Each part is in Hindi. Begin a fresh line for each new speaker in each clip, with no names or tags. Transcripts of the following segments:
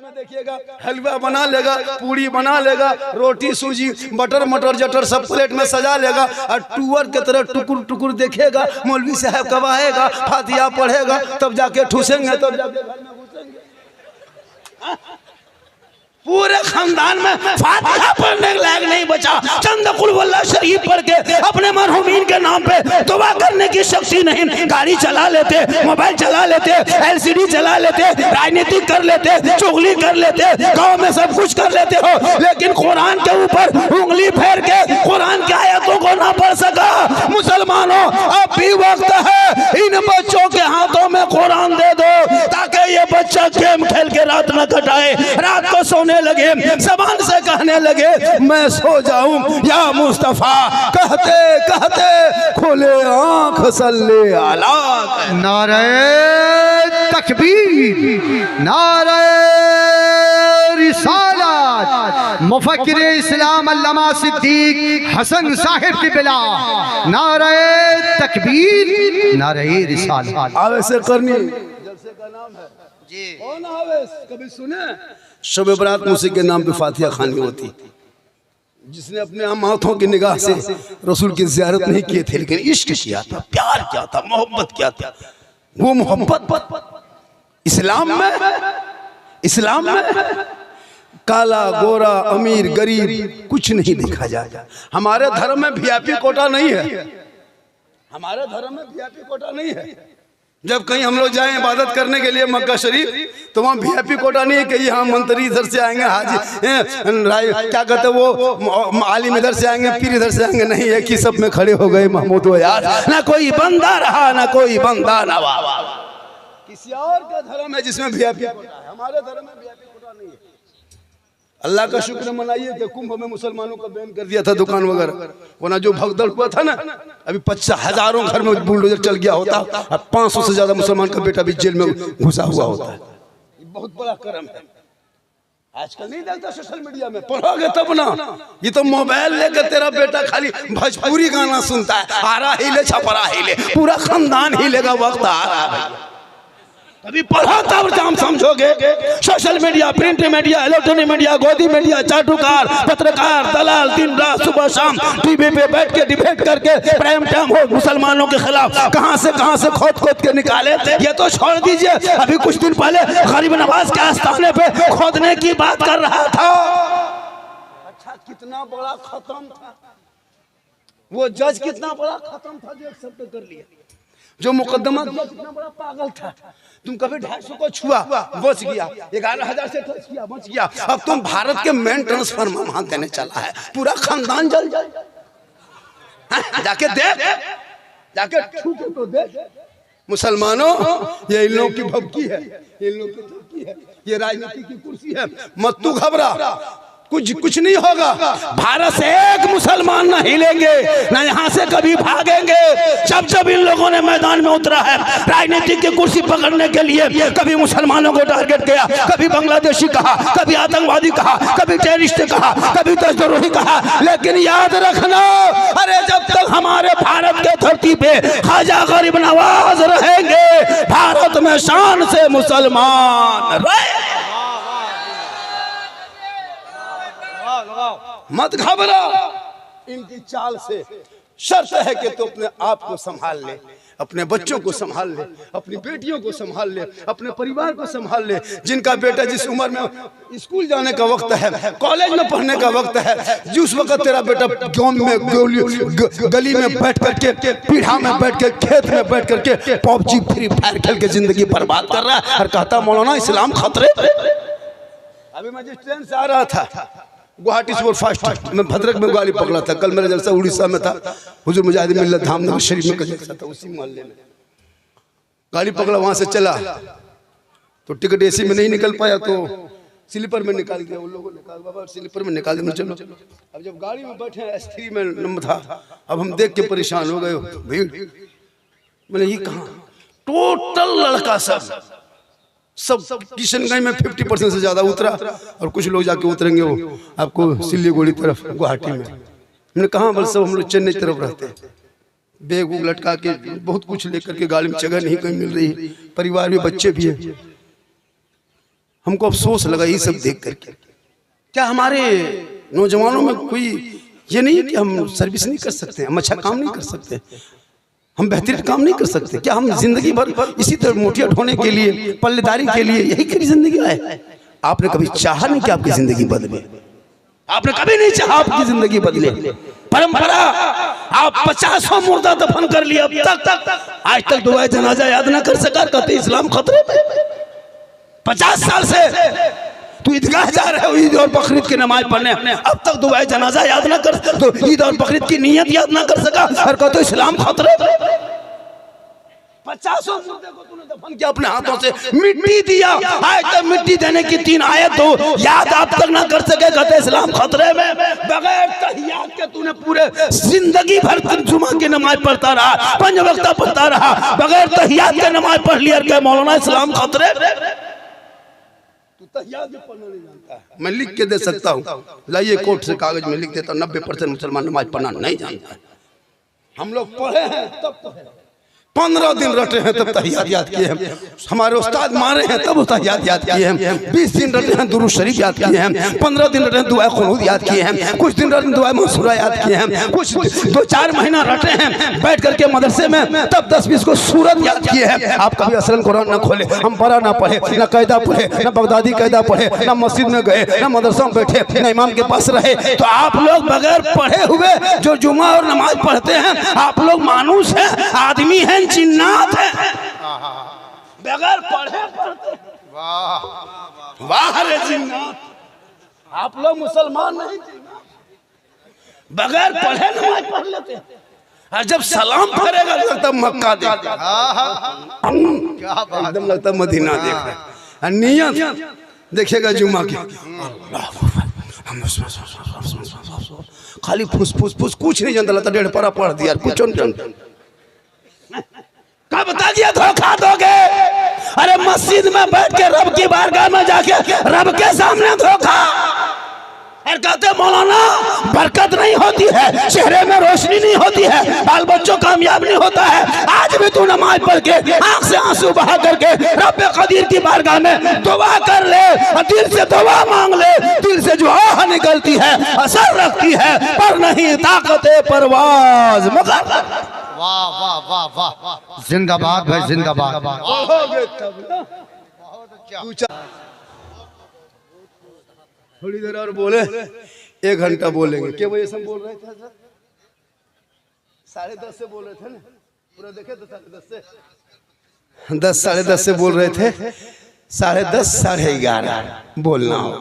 में देखिएगा हलवा बना लेगा, पूरी बना लेगा, रोटी सूजी बटर मटर जटर सब प्लेट में सजा लेगा और टूअर के तरह टुकुर टुकुर देखेगा। मौलवी साहब कब आएगा, फातिहा पढ़ेगा, तब जाके ठूसेंगे, तब जाके घर में घुसेंगे। पूरे खानदान में फातिहा पढ़ने के लायक नहीं बचा। चंद कुल वल्लाह शरीफ पढ़ के अपने मरहुमीन के नाम पे दुआ करने की शक्ति नहीं। गाड़ी चला लेते, मोबाइल चला लेते, एलसीडी चला लेते, राजनीति कर लेते, चुगली कर लेते, गांव में सब कुछ कर लेते हो, लेकिन कुरान के ऊपर उंगली फेर के कुरान की आयतों को ना पढ़ सका। मुसलमानों अब भी वक्त है, इन बच्चों के हाथों में कुरान दे दो ताकि ये बच्चा गेम खेल के रात न कटाए, रात को सोने लगे, जबान से कहने लगे मैं सो जाऊं या मुस्तफा, कहते कहते खोले आंख सल्ले अला।
नारे तकबीर, नारे रिसालत, मुफक्किर इस्लाम अल्लामा सिद्दीक हसन साहिब की बिला, नारे तकबीर, नारे रिसालत।
आवेश करनी जलसे का नाम है जी। कौन आवेश कभी सुने? शब बरात मौसीकी के नाम पे फातिहा खानी होती। जिसने अपने हाथों की निगाह से रसूल की ज़ियारत नहीं किए थे, लेकिन इश्क किया था, प्यार किया था, मोहब्बत किया था, वो मोहब्बत इस्लाम में काला गोरा अमीर गरीब कुछ नहीं देखा जाता। हमारे धर्म में वीआईपी कोटा नहीं है, हमारे धर्म में वीआईपी कोटा नहीं है। जब कहीं हम लोग जाएं इबादत करने के लिए मक्का शरीफ, तो वहाँ वीआईपी कोटा नहीं है कि यहाँ मंत्री इधर से आएंगे, हाजी क्या कहते वो आलिम इधर से आएंगे, पीर इधर से आएंगे, नहीं है कि सब में खड़े हो गए महमूद हो यार, ना कोई बंदा रहा ना कोई बंदा नवा। किसी और का धर्म है जिसमें वीआईपी कोटा है, हमारे धर्म में वीआईपी कोटा नहीं है। अल्लाह का शुक्र मनाइए कि कुंभ में मुसलमानों का बैन कर दिया था दुकान वगैरह, वरना जो भगदड़ हुआ था ना, अभी 50,000 घर में बुलडोजर चल गया होता, अब 500 से ज्यादा मुसलमान का बेटा भी जेल में घुसा हुआ होता है। ये बहुत बड़ा कर्म है। आजकल नहीं देखता सोशल मीडिया में, पढ़ोगे तब ना। ये तो मोबाइल लेकर तेरा बेटा खाली भोजपुरी गाना सुनता है, आरा हिले छपरा हिले, पूरा खानदान हिलेगा, वक्त आ रहा है। अभी पढ़ो तब हम समझोगे। Social media, print media, electronic media, गोदी मीडिया, चाटुकार, पत्रकार, दलाल दिन रात सुबह शाम टीवी पे बैठ के डिबेट करके प्राइम टाइम हो मुसलमानों के खिलाफ कहां से खोद के निकाले। ये तो छोड़ दीजिए, अभी कुछ दिन पहले गरीब नवाज के आस्थाने पे खोदने की बात कर रहा था। अच्छा कितना बड़ा खत्म था वो जज, कितना बड़ा खत्म था जो एक्सेप्ट कर लिया। जो मुकदमा कितना बड़ा पागल था। तुम कभी 250 को छुआ बच गया, 11,000 से टच किया बच गया, अब तुम भारत के मेन ट्रांसफार्मर वहां देने चला है, पूरा खानदान जल जाके देख, जाके छू के तो देख। मुसलमानों ये इन लोगों की भभकी है, इन लोगों की भभकी है, ये राजनीति की कुर्सी है। मत तू घबरा, कुछ नहीं होगा। भारत से एक मुसलमान न हिलेंगे, न यहाँ से कभी भागेंगे। जब इन लोगों ने मैदान में उतरा है राजनीतिक की कुर्सी पकड़ने के लिए, कभी मुसलमानों को टारगेट किया, कभी बांग्लादेशी कहा, कभी आतंकवादी कहा, कभी टेररिस्ट कहा, कभी देशद्रोही कहा, लेकिन याद रखना, अरे जब तक हमारे भारत के धरती पे ख्वाजा गरीब नवाज रहेंगे, भारत में शान से मुसलमान रहे। मत घबरा इनकी चाल से। शर्त है कि तू अपने आप को संभाल ले, अपने बच्चों को संभाल ले, अपनी बेटियों को संभाल ले, अपने परिवार को संभाल ले। जिनका बेटा जिस उम्र में स्कूल जाने का वक्त है, कॉलेज में पढ़ने का वक्त है, जिस वक्त तेरा बेटा गांव में गली में बैठ करके, पीढ़ा में बैठ के, खेत में बैठ करके पबजी फ्री फायर खेल के जिंदगी बर्बाद कर रहा है और कहता मौलाना इस्लाम खतरे। अभी मैं जिस ट्रेन से आ रहा था गुवाहाटी सुपरफास्ट में भद्रक में गाड़ी पकड़ा था, कल मेरा जलसा उड़ीसा में था, हुजूर मुजाहिदीन मिल्लत धामनगर शरीफ में का जलसा था, उसी मोहल्ले में गाड़ी पकड़ा। वहां से चला तो टिकट एसी में नहीं निकल पाया तो स्लीपर में निकाल दिया, उन लोगों ने कहा बाबा स्लीपर में निकाल दिया, चलो। अब जब गाड़ी में बैठे S3 में नंबर था, अब हम देख के परेशान हो गए, भीड़। मैंने ये कहा टोटल लड़का सब किशनगंज में 50% से ज्यादा उतरा और कुछ लोग जाके उतरेंगे वो आपको सिल्लीगुड़ी तरफ गुवाहाटी में। मैंने कहा बल सब हम लोग चेन्नई तरफ रहते हैं, बैग उग लटका के बहुत कुछ लेकर के गाड़ी में, जगह नहीं कहीं मिल रही, परिवार में बच्चे भी है। हमको अफसोस लगा ये सब देख करके। क्या हमारे नौजवानों में कोई ये नहीं है कि हम सर्विस नहीं कर सकते, हम अच्छा काम नहीं कर सकते, हम बेहतरीन काम नहीं कर सकते? क्या हम जिंदगी भर इसी तरह मोटिया ढोने के लिए, पल्लेदारी के लिए यही करी जिंदगी है? आपने कभी चाहा नहीं कि आपकी जिंदगी बदले? आपने कभी नहीं चाहा आपकी जिंदगी बदले? परंपरा आप 50 मुर्दा दफन कर लिया, अब तक आज तक दुआ जनाजा याद ना कर सका, कहते इस्लाम खतरे में। 50 साल से तू ईदगाह जा रहे हो ईद और बकरीद की नमाज पढ़ने, अब तक दुआ जनाजा याद ना कर, तो ईद और बकरीद की नियत याद ना कर सका और कहते इस्लाम खतरे में। 50 मुर्दे को तूने दफन किया अपने हाथों से, मिट्टी दिया, आज तक मिट्टी देने की 3 आयत हो याद आप तक ना कर सके, कहते इस्लाम खतरे में। बगैर तहियात के तूने पूरे जिंदगी भर जुमा की नमाज पढ़ता रहा, 5 वक्त पढ़ता रहा, बगैर तहियात के नमाज पढ़ लिया, क्या मौलाना इस्लाम खतरे में? तू तहियात भी पढ़ना नहीं जानता है। मैं लिख के दे सकता हूँ, लाइए कोर्ट से कागज में लिख देता, 90% मुसलमान नमाज पढ़ना नहीं जानता। हम लोग पढ़े हैं तब पढ़े, 15 दिन रटे हैं तब तहियात याद किए हैं, हमारे उस्ताद मारे हैं तब तहियात याद किए हैं, 20 दिन रटे हैं दुरूद शरीफ याद किए हैं, 15 दिन रटे हैं दुआ खुनूद याद किए हैं, कुछ दिन रटे दुआ मंसूरा याद किए हैं, कुछ 2-4 महीना रटे हैं बैठ करके मदरसे में, तब 10-20 को सूरत याद किए हैं। आप कभी असलन कुरान न खोले, हम पढ़ा ना पढ़े, न कायदा पढ़े, न बगदादी कायदा पढ़े, न मस्जिद में गए, न मदरसा में बैठे, न इमाम के पास रहे, तो आप लोग बगैर पढ़े हुए जो जुमा और नमाज पढ़ते हैं, आप लोग मानुस हैं, आदमी हैं, जिन्नात है, बगैर पढ़े पढ़ते। वाह वाह रे जिन्नात, आप लोग मुसलमान नहीं, बगैर पढ़े नमाज पढ़ लेते हैं, और जब सलाम फेरेगा लगता मक्का देख, एकदम लगता मदीना देख रहे, और नियत देखेगा जुमा की, खाली फुस फुस फुस, कुछ नहीं जानता, लगता 1.5 पारा पढ़ दिया, कुछ नहीं जानता। क्या बता दिया धोखा दोगे? अरे मस्जिद में बैठ के रब की बारगाह में जाके रब के सामने धोखा, और कहते मौलाना बरकत नहीं होती है, चेहरे में रोशनी नहीं होती है, बाल बच्चों कामयाब नहीं होता है। आज भी तू नमाज पढ़ के आंख से आंसू बहा करके रब कदीर की बारगाह में दुआ कर ले, और दिल से दुआ मांग ले, दिल से जो आह निकलती है असर रखती है, पर नहीं ताकत परवाज मगर।
वाह वाह वाह वाह, जिंदाबाद भाई जिंदाबाद।
थोड़ी देर और बोले, 1 घंटा बोलेंगे। क्या बजे से बोल रहे थे? 10:30 से बोल रहे थे ना, पूरा देखे तो 10:30 से 10 साढ़े 10 से बोल रहे थे, 10:30 11:30 बोलना हो।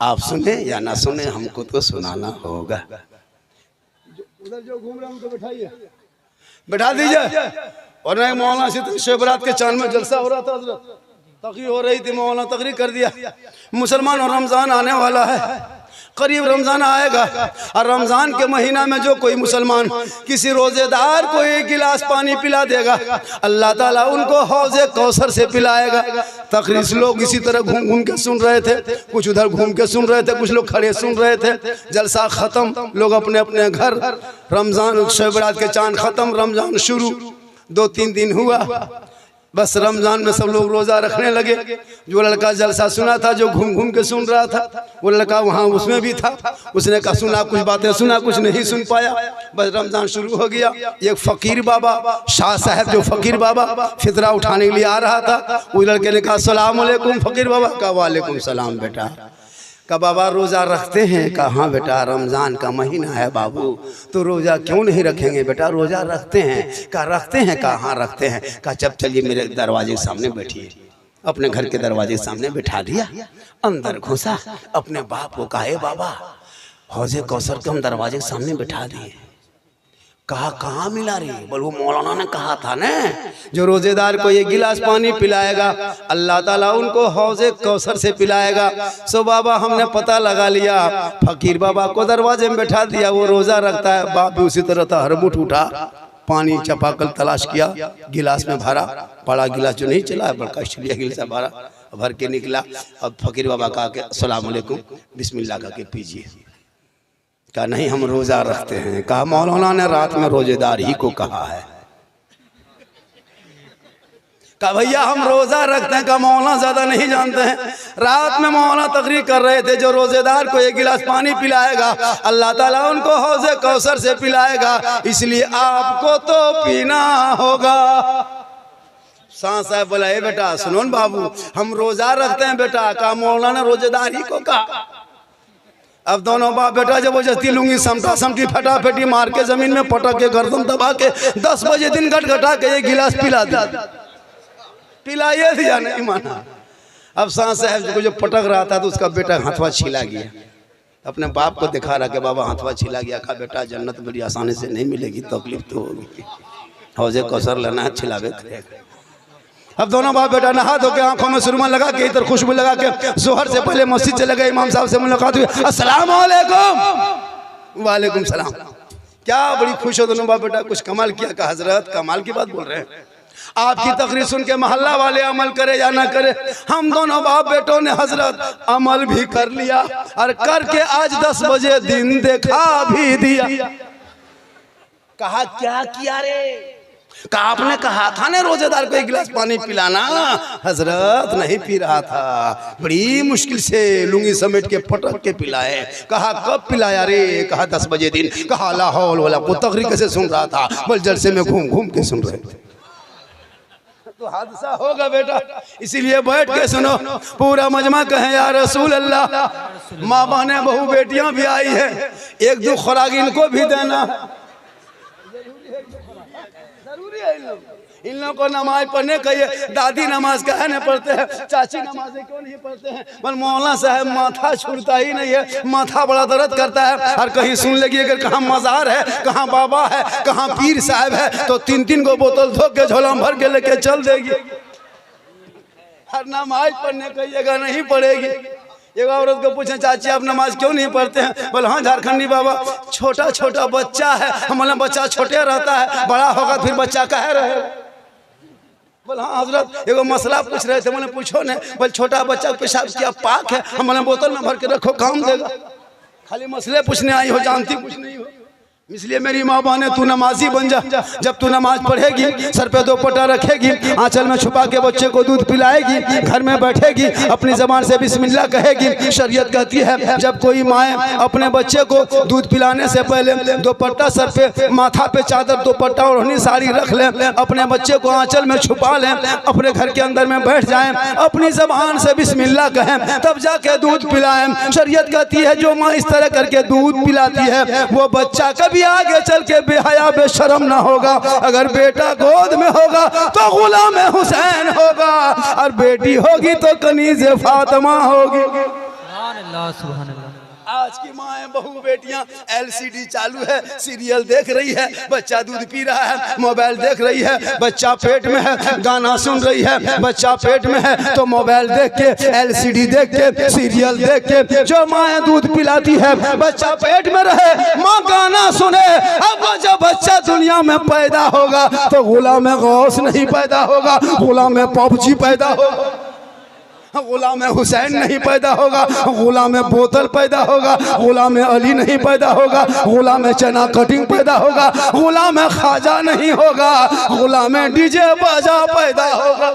आप सुने या ना सुने, हमको तो सुनाना होगा। उधर जो घूम रहा हूँ तो बैठाइए, बैठा दीजिए। और नहीं मौलाना से शिवरात के चांद में जलसा हो रहा था, तकरीर हो रही थी, मौलाना तकरीर कर दिया। मुसलमान और रमज़ान आने वाला है, करीब रमज़ान आएगा, और रमज़ान के महीना में जो कोई मुसलमान किसी रोज़ेदार को 1 गिलास पानी पिला देगा, अल्लाह ताला उनको हौज़े कौसर से पिलाएगा। तकरीर लोग इसी तरह घूम घूम के सुन रहे थे, कुछ उधर घूम के सुन रहे थे, कुछ लोग खड़े सुन रहे थे। जलसा ख़त्म, लोग अपने अपने घर, रमज़ान शिवरात के चांद ख़त्म, रमज़ान शुरू, 2-3 दिन हुआ, बस रमज़ान में सब लोग रोज़ा रखने लगे। जो लड़का जलसा सुना था, जो घूम घूम के सुन रहा था, वो लड़का वहाँ उसमें भी था, उसने कहा सुना, कुछ बातें सुना, कुछ नहीं सुन पाया। बस रमज़ान शुरू हो गया। एक फ़कीर बाबा, शाह साहब जो फ़कीर बाबा फितरा उठाने के लिए आ रहा था, उस लड़के ने कहा अस्सलाम वालेकुम। फ़कीर बाबा कहा वालेकुम सलाम बेटा। का बाबा रोज़ा रखते हैं? कहाँ बेटा, रमज़ान का महीना है बाबू, तो रोज़ा क्यों नहीं रखेंगे बेटा, रोज़ा रखते हैं। कहा रखते हैं? कहाँ रखते हैं? कहा जब चलिए मेरे दरवाजे के सामने बैठिए। अपने घर के दरवाजे के सामने बैठा दिया, अंदर घुसा, अपने बाप को कहा बाबा हौज़े कौसर के हम दरवाजे के सामने बैठा दिए। कहा कहाँ मिला रही? बोल वो मौलाना ने कहा था ना, जो रोजेदार को 1 गिलास पानी पिलाएगा अल्लाह ताला उनको हौज़े कौसर से पिलाएगा। सो बाबा हमने पता लगा लिया, फकीर बाबा को दरवाजे में बैठा दिया, वो रोज़ा रखता है। बाप भी उसी तरह था, हरमुठ उठा, पानी चपाकल तलाश किया, गिलास में भरा, बड़ा गिलास जो नहीं चला है, बड़का स्टील गिलास भरा, भर के निकला। अब फकीर बाबा कहा कि अस्सलाम वालेकुम, बिस्मिल्लाह कहा के पीजिए। कहा नहीं हम रोज़ा रखते हैं। कहा मौलाना ने रात में रोजेदार ही को कहा है। कहा भैया हम रोजा रखते हैं, का मौलाना ज्यादा नहीं जानते हैं। रात में मौलाना तकरीर कर रहे थे, जो रोजेदार को एक गिलास पानी पिलाएगा अल्लाह ताला उनको हौज़े कौसर से पिलाएगा, इसलिए आपको तो पीना होगा। सांस साहब बोला, ए बेटा सुनो न बाबू, हम रोजा रखते हैं बेटा। का मौलाना रोजेदार ही को कहा। अब दोनों बाप बेटा जब वो जस्ती लूंगी समटा समटी फटाफटी मार के जमीन में पटक के गर्दन दबा के 10 बजे दिन घटा के एक गिलास पिला दिया, पिलाइए दिया, नहीं माना। अब सांस साहब को जो पटक रहा था तो उसका बेटा हाथवा छिला गया, अपने बाप को दिखा रहा कि बाबा हाथवा छिला गया। कहा बेटा जन्नत बड़ी आसानी से नहीं मिलेगी, तकलीफ तो होगी, हौज़े कौसर लेना है, छिलावे करेगा। अब दोनों बाप बेटा नहा धो के आंखों में सुरमा लगा के इधर खुशबू लगा के जोहर से पहले मस्जिद चले गए। इमाम साहब से मुलाकात हुई, अस्सलाम वालेकुम। वालेकुम सलाम। क्या बड़ी खुश हो दोनों बाप बेटा, कुछ कमाल किया। का हजरत कमाल की बात बोल रहे हैं, आपकी तकरीर सुन के मोहल्ला वाले अमल करे या ना करे, हम दोनों बाप बेटों ने हजरत अमल भी कर लिया और करके आज 10 बजे दिन देखा भी दिया। कहा क्या किया रे? कहा आपने कहा था ना रोजेदार को एक गिलास पानी पिलाना। हजरत नहीं पी रहा था, बड़ी मुश्किल से लुंगी समेट के पटक के पिलाए। कहा कब पिलाया रे? कहा 10 बजे दिन। कहा ला हौल वला को तकरीर कैसे सुन रहा था? बल जलसे में घूम घूम के सुन रहे थे। तो हादसा होगा बेटा, इसीलिए बैठ के सुनो। पूरा मजमा कहे या रसूल अल्लाह। माँ बहने बहू बेटियां भी आई है, एक दो खुराक इनको भी देना जरूरी है। इन लोगों को नमाज पढ़ने कहिए। दादी नमाज काहे नहीं पढ़ते हैं, चाची नमाजें क्यों नहीं पढ़ते हैं? पर मौलाना साहब माथा छूटता ही नहीं है, माथा बड़ा दर्द करता है। और कहीं सुन लगी अगर कहाँ मजार है, कहाँ बाबा है, कहाँ पीर साहब है, तो 3-3 को बोतल धो के झोला भर के लेके चल देगी। हर नमाज पढ़ने कहिएगा, नहीं पढ़ेगी। एक औरत को पूछे चाची आप नमाज क्यों नहीं पढ़ते हैं? बोले हाँ झारखंडी बाबा, छोटा छोटा बच्चा है, हमारा बच्चा छोटे रहता है, बड़ा होगा फिर बच्चा कहे रहे। बोले हाँ हजरत एगो मसला पूछ रहे थे। मैंने पूछो ने। बोले छोटा बच्चा पेशाब किया पाक है, हमारे बोतल में भर के रखो, काम देगा। खाली मसले पूछने आई हो, जानती कुछ नहीं हो। इसलिए मेरी माँ बहने तू नमाजी बन जा। जब तू नमाज पढ़ेगी, सर पे दुपट्टा रखेगी, आंचल में छुपा के बच्चे को दूध पिलाएगी, घर में बैठेगी, अपनी जबान से बिस्मिल्लाह कहेगी। शरीयत कहती है जब कोई माँ अपने बच्चे को दूध पिलाने से पहले दुपट्टा सर पे, माथा पे चादर, दुपट्टा ओढ़नी साड़ी रख ले, अपने बच्चे को आंचल में छुपा लें, अपने घर के अंदर में बैठ जाएं, अपनी जबान से बिस्मिल्लाह कहें, तब जाके दूध पिलाएं। शरीयत कहती है जो माँ इस तरह करके दूध पिलाती है वो बच्चा कभी आगे चल के बेहया बेशरम ना होगा। अगर बेटा गोद में होगा तो गुलाम हुसैन होगा, और बेटी होगी तो कनीज़ फातिमा होगी। सुभान अल्लाह, सुभान अल्लाह। आज की माएँ बहू बेटियां LCD चालू है, सीरियल देख रही है, बच्चा दूध पी रहा है, मोबाइल देख रही है, बच्चा पेट में है, गाना सुन रही है, बच्चा पेट में है, तो मोबाइल देख के, LCD देख के, सीरियल देख के जो माएँ दूध पिलाती है, बच्चा पेट में रहे, माँ गाना सुने। अब जब बच्चा दुनिया में पैदा होगा तो गुलाम गौस नहीं पैदा होगा, गुलाम पबजी पैदा होगा, गुलाम हुसैन नहीं पैदा होगा, गुलाम बोतल पैदा होगा, गुलाम अली नहीं पैदा होगा, गुलाम चना कटिंग पैदा होगा, गुलाम खाजा नहीं होगा, गुलाम डीजे बाजा पैदा होगा।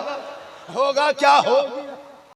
होगा क्या होगी?